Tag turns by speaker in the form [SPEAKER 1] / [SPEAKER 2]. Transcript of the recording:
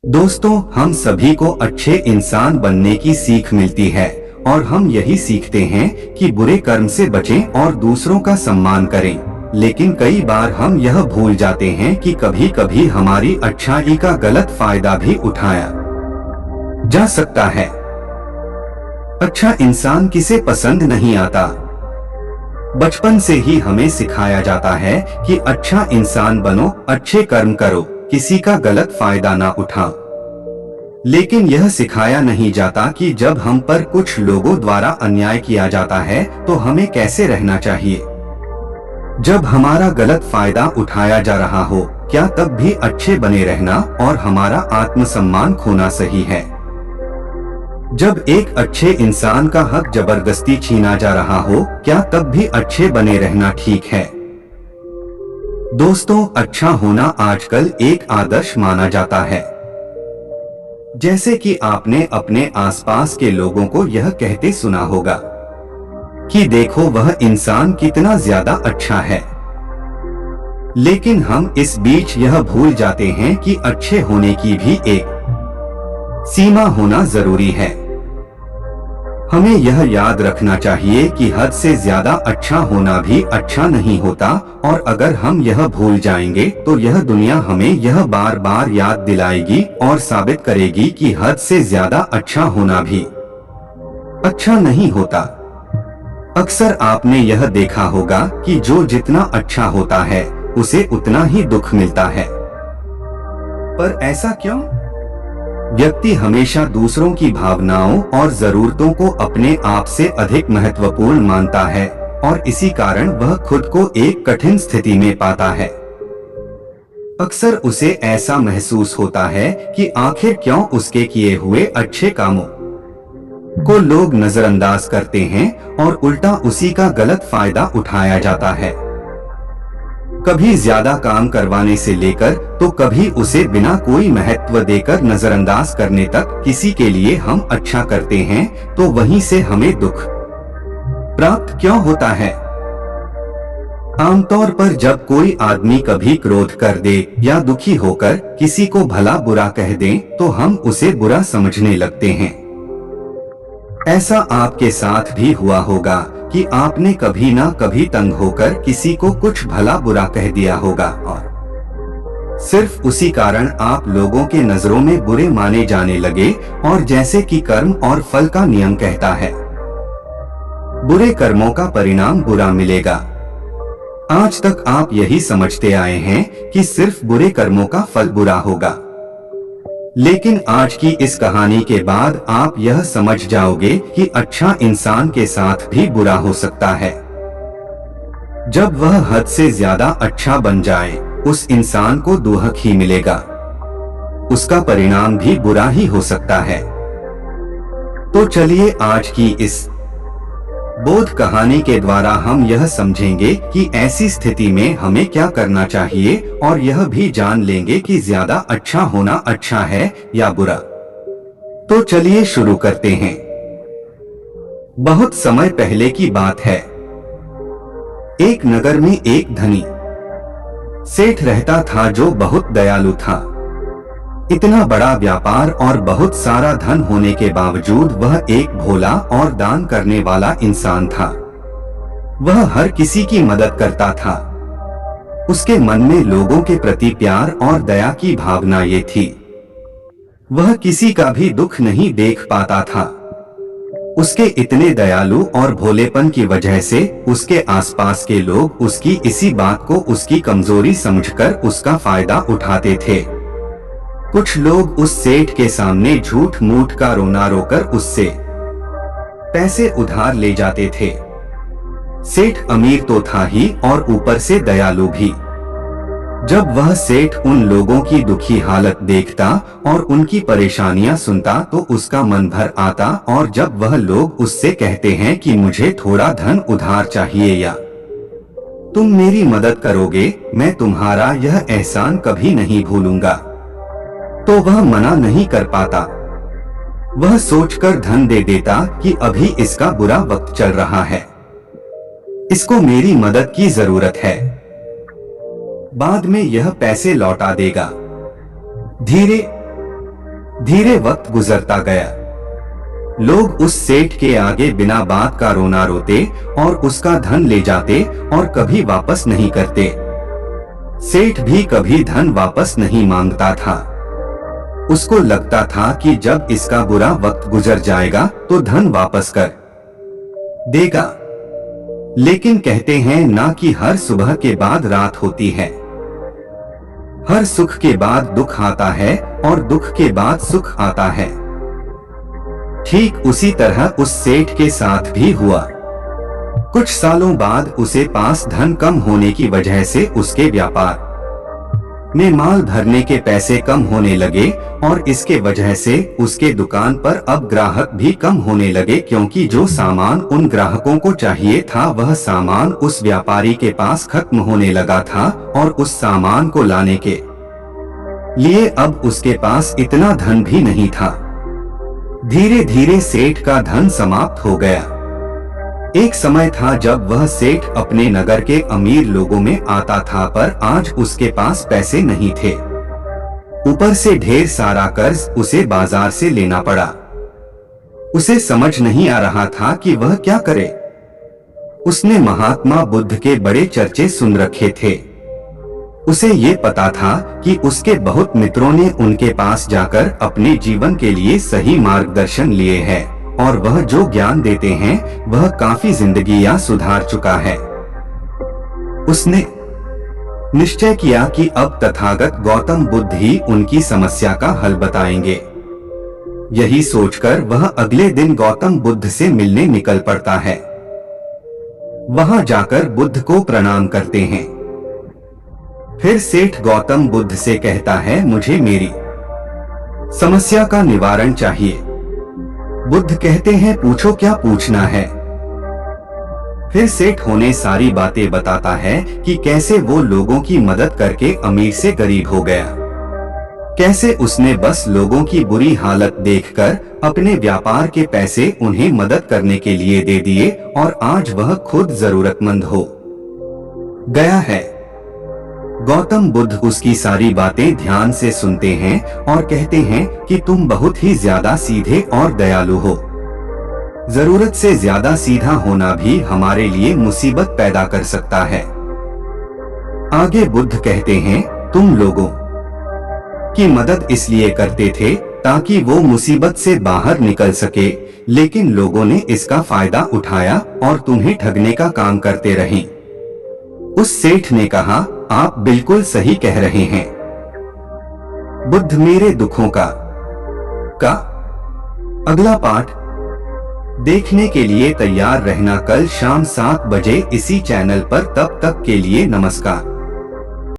[SPEAKER 1] दोस्तों, हम सभी को अच्छे इंसान बनने की सीख मिलती है और हम यही सीखते हैं कि बुरे कर्म से बचें और दूसरों का सम्मान करें। लेकिन कई बार हम यह भूल जाते हैं कि कभी कभी हमारी अच्छाई का गलत फायदा भी उठाया जा सकता है। अच्छा इंसान किसे पसंद नहीं आता। बचपन से ही हमें सिखाया जाता है कि अच्छा इंसान बनो, अच्छे कर्म करो, किसी का गलत फायदा ना उठाओ। लेकिन यह सिखाया नहीं जाता कि जब हम पर कुछ लोगों द्वारा अन्याय किया जाता है तो हमें कैसे रहना चाहिए। जब हमारा गलत फायदा उठाया जा रहा हो, क्या तब भी अच्छे बने रहना और हमारा आत्मसम्मान खोना सही है? जब एक अच्छे इंसान का हक जबरदस्ती छीना जा रहा हो, क्या तब भी अच्छे बने रहना ठीक है? दोस्तों, अच्छा होना आजकल एक आदर्श माना जाता है। जैसे कि आपने अपने आसपास के लोगों को यह कहते सुना होगा कि देखो वह इंसान कितना ज्यादा अच्छा है। लेकिन हम इस बीच यह भूल जाते हैं कि अच्छे होने की भी एक सीमा होना जरूरी है। हमें यह याद रखना चाहिए कि हद से ज्यादा अच्छा होना भी अच्छा नहीं होता, और अगर हम यह भूल जाएंगे तो यह दुनिया हमें यह बार बार याद दिलाएगी और साबित करेगी कि हद से ज्यादा अच्छा होना भी अच्छा नहीं होता। अक्सर आपने यह देखा होगा कि जो जितना अच्छा होता है उसे उतना ही दुख मिलता है। पर ऐसा क्यों? व्यक्ति हमेशा दूसरों की भावनाओं और जरूरतों को अपने आप से अधिक महत्वपूर्ण मानता है और इसी कारण वह खुद को एक कठिन स्थिति में पाता है। अक्सर उसे ऐसा महसूस होता है कि आखिर क्यों उसके किए हुए अच्छे कामों को लोग नजरअंदाज करते हैं और उल्टा उसी का गलत फायदा उठाया जाता है। कभी ज्यादा काम करवाने से लेकर तो कभी उसे बिना कोई महत्व देकर नजरअंदाज करने तक किसी के लिए हम अच्छा करते हैं तो वहीं से हमें दुख प्राप्त क्यों होता है? आमतौर पर जब कोई आदमी कभी क्रोध कर दे या दुखी होकर किसी को भला बुरा कह दे तो हम उसे बुरा समझने लगते हैं। ऐसा आपके साथ भी हुआ होगा कि आपने कभी ना कभी तंग होकर किसी को कुछ भला बुरा कह दिया होगा और सिर्फ उसी कारण आप लोगों के नजरों में बुरे माने जाने लगे। और जैसे कि कर्म और फल का नियम कहता है, बुरे कर्मों का परिणाम बुरा मिलेगा। आज तक आप यही समझते आए हैं कि सिर्फ बुरे कर्मों का फल बुरा होगा, लेकिन आज की इस कहानी के बाद आप यह समझ जाओगे कि अच्छा इंसान के साथ भी बुरा हो सकता है। जब वह हद से ज्यादा अच्छा बन जाए, उस इंसान को दुहक ही मिलेगा, उसका परिणाम भी बुरा ही हो सकता है। तो चलिए आज की इस बोध कहानी के द्वारा हम यह समझेंगे कि ऐसी स्थिति में हमें क्या करना चाहिए और यह भी जान लेंगे कि ज्यादा अच्छा होना अच्छा है या बुरा। तो चलिए शुरू करते हैं। बहुत समय पहले की बात है। एक नगर में एक धनी सेठ रहता था जो बहुत दयालु था। इतना बड़ा व्यापार और बहुत सारा धन होने के बावजूद वह एक भोला और दान करने वाला इंसान था। वह हर किसी की मदद करता था। उसके मन में लोगों के प्रति प्यार और दया की भावना ये थी। वह किसी का भी दुख नहीं देख पाता था। उसके इतने दयालु और भोलेपन की वजह से उसके आसपास के लोग उसकी इसी बात को उसकी कमजोरी समझकर उसका फायदा उठाते थे। कुछ लोग उस सेठ के सामने झूठ मूठ का रोना रोकर उससे पैसे उधार ले जाते थे। सेठ अमीर तो था ही और ऊपर से दयालु भी। जब वह सेठ उन लोगों की दुखी हालत देखता और उनकी परेशानियां सुनता तो उसका मन भर आता, और जब वह लोग उससे कहते हैं कि मुझे थोड़ा धन उधार चाहिए या तुम मेरी मदद करोगे, मैं तुम्हारा यह एहसान कभी नहीं भूलूंगा, तो वह मना नहीं कर पाता। वह सोचकर धन दे देता कि अभी इसका बुरा वक्त चल रहा है, इसको मेरी मदद की जरूरत है, बाद में यह पैसे लौटा देगा। धीरे धीरे वक्त गुजरता गया। लोग उस सेठ के आगे बिना बात का रोना रोते और उसका धन ले जाते और कभी वापस नहीं करते। सेठ भी कभी धन वापस नहीं मांगता था। उसको लगता था कि जब इसका बुरा वक्त गुजर जाएगा तो धन वापस कर देगा। लेकिन कहते हैं ना कि हर सुबह के बाद रात होती है, हर सुख के बाद दुख आता है और दुख के बाद सुख आता है। ठीक उसी तरह उस सेठ के साथ भी हुआ। कुछ सालों बाद उसे पास धन कम होने की वजह से उसके व्यापार में माल भरने के पैसे कम होने लगे और इसके वजह से उसके दुकान पर अब ग्राहक भी कम होने लगे, क्योंकि जो सामान उन ग्राहकों को चाहिए था वह सामान उस व्यापारी के पास खत्म होने लगा था और उस सामान को लाने के लिए अब उसके पास इतना धन भी नहीं था। धीरे धीरे सेठ का धन समाप्त हो गया। एक समय था जब वह सेठ अपने नगर के अमीर लोगों में आता था, पर आज उसके पास पैसे नहीं थे। ऊपर से ढेर सारा कर्ज उसे बाजार से लेना पड़ा। उसे समझ नहीं आ रहा था कि वह क्या करे। उसने महात्मा बुद्ध के बड़े चर्चे सुन रखे थे। उसे ये पता था कि उसके बहुत मित्रों ने उनके पास जाकर अपने जीवन के लिए सही मार्गदर्शन लिए हैं और वह जो ज्ञान देते हैं वह काफी जिंदगियां सुधार चुका है। उसने निश्चय किया कि अब तथागत गौतम बुद्ध ही उनकी समस्या का हल बताएंगे। यही सोचकर वह अगले दिन गौतम बुद्ध से मिलने निकल पड़ता है। वहां जाकर बुद्ध को प्रणाम करते हैं। फिर सेठ गौतम बुद्ध से कहता है, मुझे मेरी समस्या का निवारण चाहिए। बुद्ध कहते हैं, पूछो क्या पूछना है। फिर सेठ उन्हें सारी बातें बताता है कि कैसे वो लोगों की मदद करके अमीर से गरीब हो गया, कैसे उसने बस लोगों की बुरी हालत देखकर अपने व्यापार के पैसे उन्हें मदद करने के लिए दे दिए और आज वह खुद जरूरतमंद हो गया है। गौतम बुद्ध उसकी सारी बातें ध्यान से सुनते हैं और कहते हैं कि तुम बहुत ही ज्यादा सीधे और दयालु हो। जरूरत से ज्यादा सीधा होना भी हमारे लिए मुसीबत पैदा कर सकता है। आगे बुद्ध कहते हैं, तुम लोगों की मदद इसलिए करते थे ताकि वो मुसीबत से बाहर निकल सके, लेकिन लोगों ने इसका फायदा उठाया और तुम्हें ठगने का काम करते रहे। उस सेठ ने कहा, आप बिल्कुल सही कह रहे हैं बुद्ध। मेरे दुखों का अगला पाठ देखने के लिए तैयार रहना कल शाम 7 बजे इसी चैनल पर। तब तक के लिए नमस्कार।